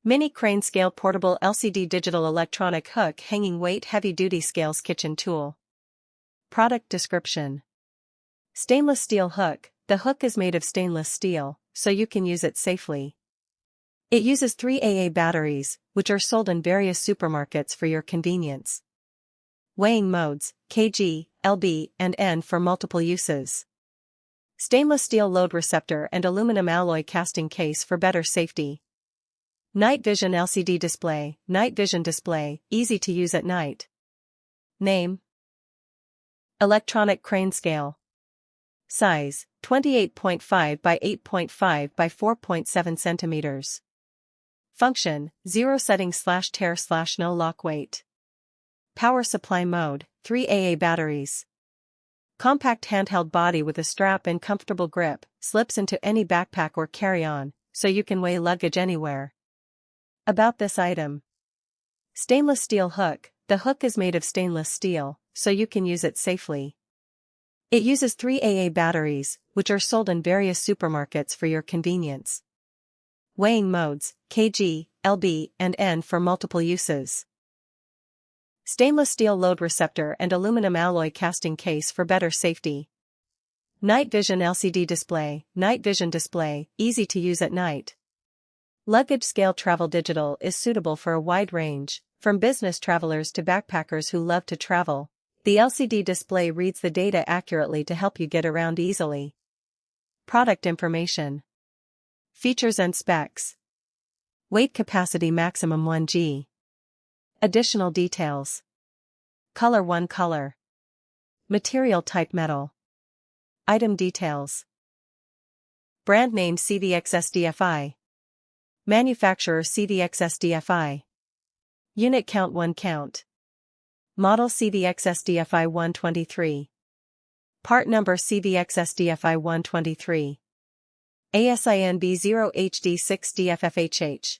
Mini crane scale portable LCD digital electronic hook hanging weight heavy-duty scales kitchen tool. Product description. Stainless steel hook. The hook is made of stainless steel, so you can use it safely. It uses 3 AA batteries, which are sold in various supermarkets for your convenience. Weighing modes, kg, lb, and N for multiple uses. Stainless steel load receptor and aluminum alloy casting case for better safety. Night vision LCD display. Night vision display, easy to use at night. Name. Electronic crane scale. Size, 28.5 by 8.5 by 4.7 centimeters. Function, 0 setting/tear/no lock weight. Power supply mode, 3 AA batteries. Compact handheld body with a strap and comfortable grip, slips into any backpack or carry-on, so you can weigh luggage anywhere. About this item. Stainless steel hook. The hook is made of stainless steel, so you can use it safely. It uses 3 AA batteries, which are sold in various supermarkets for your convenience. Weighing modes, kg, lb, and N for multiple uses. Stainless steel load receptor and aluminum alloy casting case for better safety. Night vision LCD display. Night vision display, easy to use at night. Luggage scale travel digital is suitable for a wide range, from business travelers to backpackers who love to travel. The LCD display reads the data accurately to help you get around easily. Product information. Features and specs. Weight capacity maximum 1 g. Additional details. Color 1 color. Material type metal. Item details. Brand name CVXSDFI. Manufacturer CVXSDFI. Unit count 1 count. Model CVXSDFI 123. Part number CVXSDFI 123. ASIN B0HD6DFFHH.